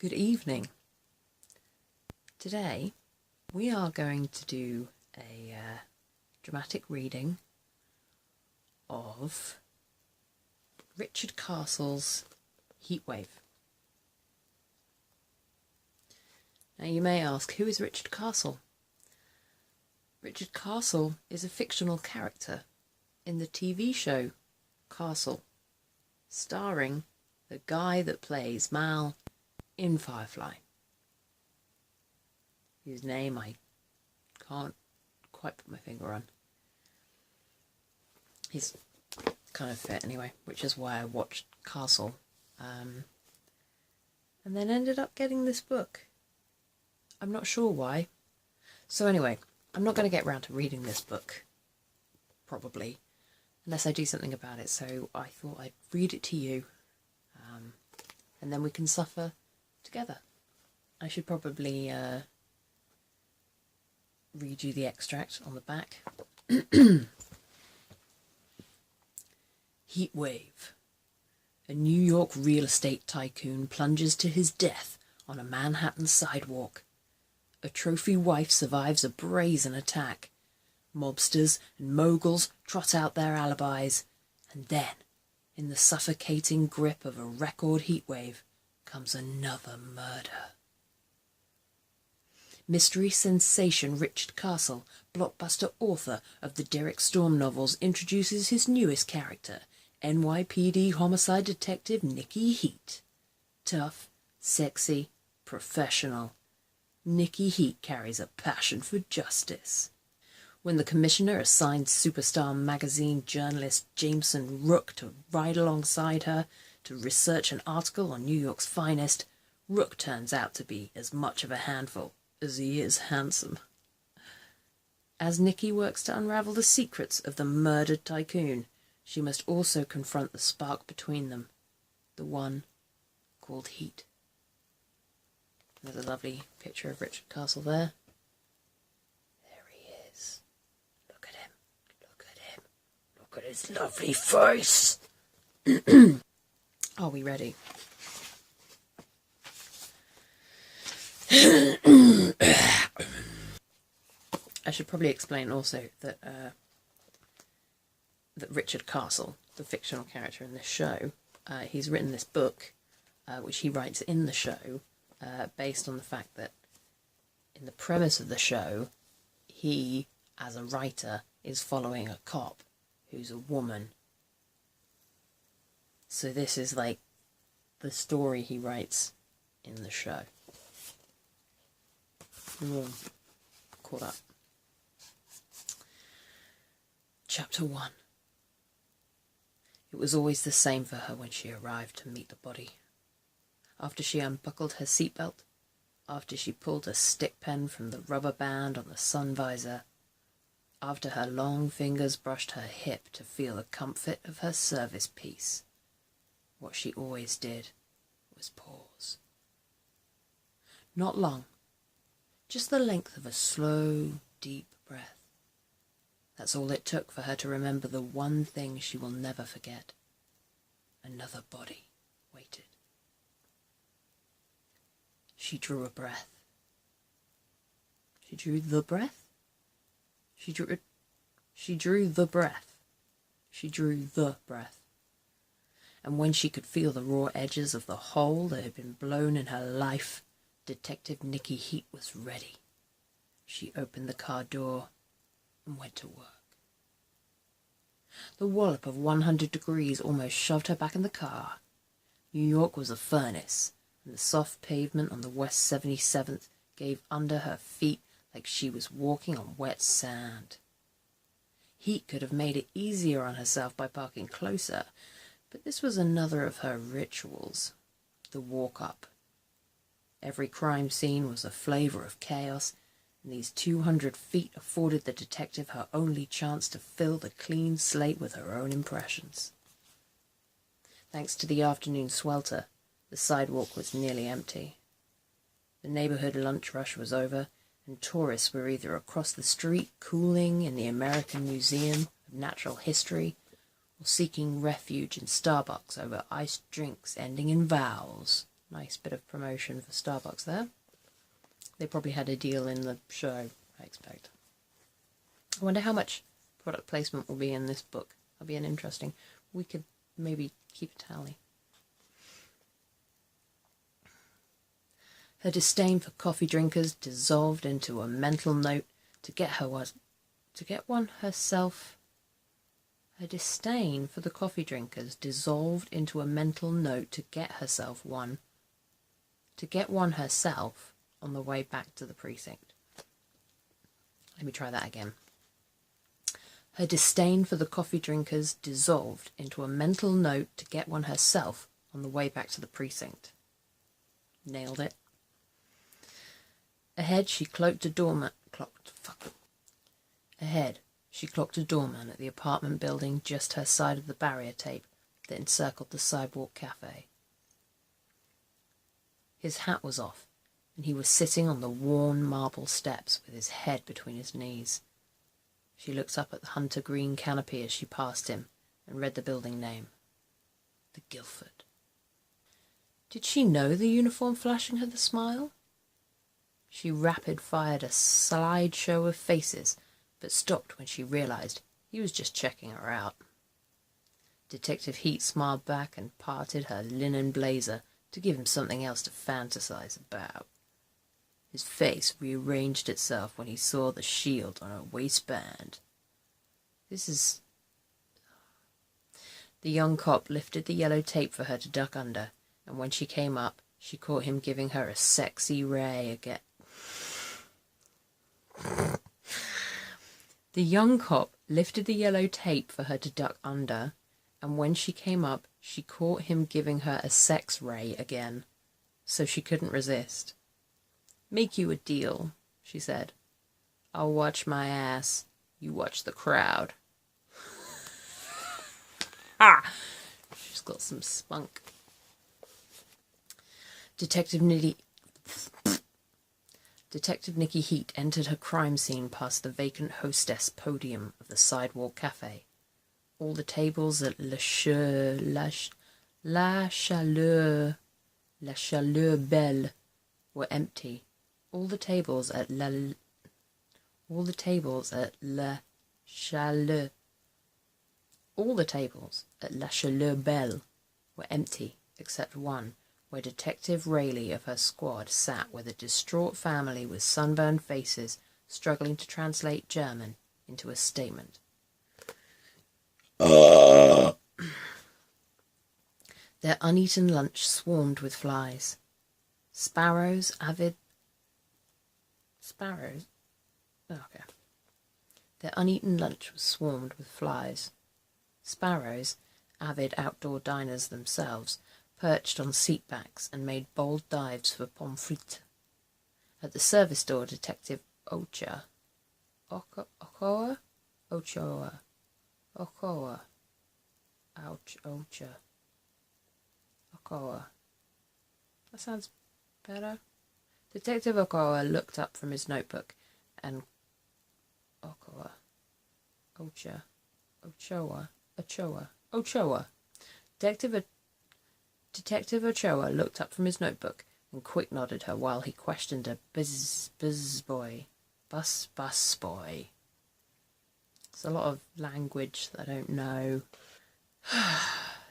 Good evening. Today we are going to do a dramatic reading of Richard Castle's Heatwave. Now you may ask, who is Richard Castle? Richard Castle is a fictional character in the TV show Castle, starring the guy that plays Mal in Firefly, whose name I can't quite put my finger on. He's kind of fit anyway, which is why I watched Castle, and then ended up getting this book. I'm not sure why. So anyway, I'm not going to get round to reading this book, probably, unless I do something about it, so I thought I'd read it to you, and then we can suffer together. I should probably read you the extract on the back. Heatwave. A New York real estate tycoon plunges to his death on a Manhattan sidewalk. A trophy wife survives a brazen attack. Mobsters and moguls trot out their alibis, and then, in the suffocating grip of a record heatwave, comes another murder. Mystery sensation Richard Castle, blockbuster author of the Derek Storm novels, introduces his newest character, NYPD homicide detective Nikki Heat. Tough, sexy, professional. Nikki Heat carries a passion for justice. When the commissioner assigns Superstar magazine journalist Jameson Rook to ride alongside her to research an article on New York's finest, Rook turns out to be as much of a handful as he is handsome. As Nikki works to unravel the secrets of the murdered tycoon, she must also confront the spark between them, the one called Heat. There's a lovely picture of Richard Castle there. There he is. Look at him. Look at him. Look at his lovely face. Are we ready? I should probably explain also that that Richard Castle, the fictional character in this show, he's written this book, which he writes in the show, based on the fact that in the premise of the show, he, as a writer, is following a cop who's a woman. So this is like the story he writes in the show. Caught up. Chapter 1. It was always the same for her when she arrived to meet the body. After she unbuckled her seatbelt, after she pulled a stick pen from the rubber band on the sun visor, after her long fingers brushed her hip to feel the comfort of her service piece, what she always did was pause. Not long, just the length of a slow, deep breath. That's all it took for her to remember the one thing she will never forget. Another body waited. She drew a breath. She drew the breath? She drew the breath. She drew the breath. And when she could feel the raw edges of the hole that had been blown in her life, Detective Nikki Heat was ready. She opened the car door and went to work. The wallop of 100 degrees almost shoved her back in the car. New York was a furnace, and the soft pavement on the West 77th gave under her feet like she was walking on wet sand. Heat could have made it easier on herself by parking closer, but this was another of her rituals, the walk-up. Every crime scene was a flavour of chaos, and these 200 feet afforded the detective her only chance to fill the clean slate with her own impressions. Thanks to the afternoon swelter, the sidewalk was nearly empty. The neighbourhood lunch rush was over, and tourists were either across the street cooling in the American Museum of Natural History, or seeking refuge in Starbucks over iced drinks ending in vowels. Nice Nice bit of promotion for Starbucks there. They probably had a deal in the show, I expect. I wonder how much product placement will be in this book. That'll be an interesting. We could maybe keep a tally. Her disdain for coffee drinkers dissolved into a mental note to get one herself. Her disdain for the coffee drinkers dissolved into a mental note to get one herself on the way back to the precinct. Let me try that again. Her disdain for the coffee drinkers dissolved into a mental note to get one herself on the way back to the precinct. Nailed it. Ahead, she clocked a doorman at the apartment building just her side of the barrier tape that encircled the sidewalk cafe. His hat was off, and he was sitting on the worn marble steps with his head between his knees. She looked up at the hunter green canopy as she passed him and read the building name. The Guildford. Did she know the uniform flashing her the smile? She rapid-fired a slideshow of faces, but stopped when she realized he was just checking her out. Detective Heat smiled back and parted her linen blazer to give him something else to fantasize about. His face rearranged itself when he saw the shield on her waistband. The young cop lifted the yellow tape for her to duck under, and when she came up, she caught him giving her a sexy ray again. The young cop lifted the yellow tape for her to duck under, and when she came up, she caught him giving her a sex ray again, so she couldn't resist. "Make you a deal," she said. "I'll watch my ass. You watch the crowd." Ha! She's got some spunk. Detective Nikki Heat entered her crime scene past the vacant hostess podium of the sidewalk cafe. All the tables at La Chaleur Belle were empty. All the tables at La Chaleur Belle were empty, except one, where Detective Rayleigh of her squad sat with a distraught family with sunburned faces struggling to translate German into a statement. Their uneaten lunch swarmed with flies. Their uneaten lunch was swarmed with flies. Sparrows, avid outdoor diners themselves, perched on seat backs and made bold dives for pommes frites. At the service door, Detective Ochoa. That sounds better. Detective Ochoa looked up from his notebook and Ochoa. Detective Ochoa looked up from his notebook and quick-nodded her while he questioned a bus boy. It's a lot of language that I don't know.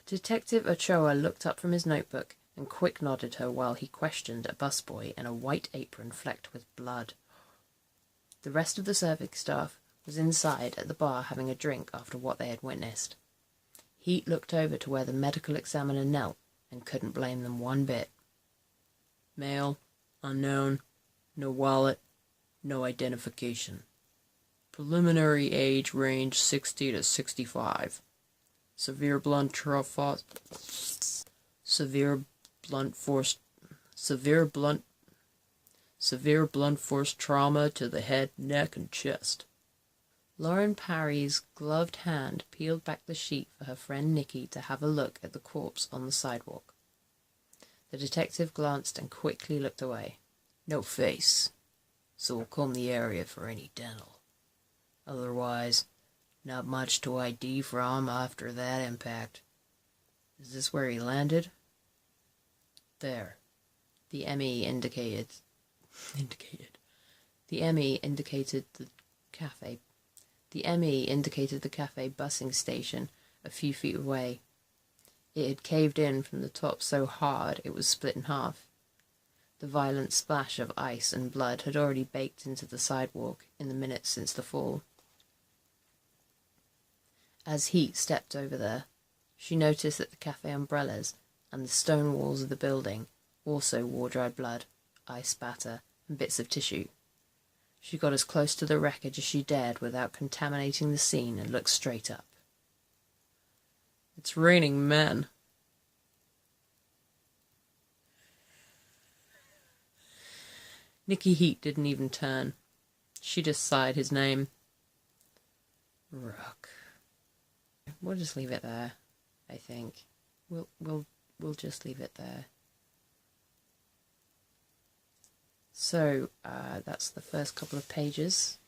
Detective Ochoa looked up from his notebook and quick-nodded her while he questioned a busboy in a white apron flecked with blood. The rest of the serving staff was inside at the bar having a drink after what they had witnessed. Heat looked over to where the medical examiner knelt and couldn't blame them one bit. Male, unknown, no wallet, no identification. Preliminary age range 60 to 65. Severe blunt force trauma to the head, neck, and chest. Lauren Parry's gloved hand peeled back the sheet for her friend Nikki to have a look at the corpse on the sidewalk. The detective glanced and quickly looked away. No face, so we'll comb the area for any dental. Otherwise, not much to ID from after that impact. Is this where he landed? There, The ME indicated the ME indicated the cafe. The ME indicated the cafe busing station a few feet away. It had caved in from the top so hard it was split in half. The violent splash of ice and blood had already baked into the sidewalk in the minutes since the fall. As Heat stepped over there, she noticed that the cafe umbrellas and the stone walls of the building also wore dried blood, ice spatter, and bits of tissue. She got as close to the wreckage as she dared without contaminating the scene and looked straight up. "It's raining men." Nicky Heat didn't even turn. She just sighed his name. Rook. We'll just leave it there, I think. We'll just leave it there. So, that's the first couple of pages.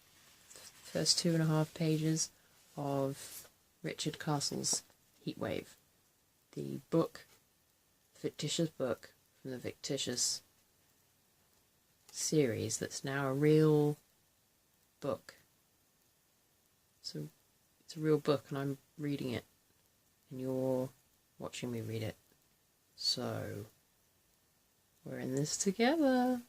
First 2.5 pages of Richard Castle's Heatwave. The book, fictitious book from the fictitious series that's now a real book. So it's a real book and I'm reading it and you're watching me read it. So we're in this together.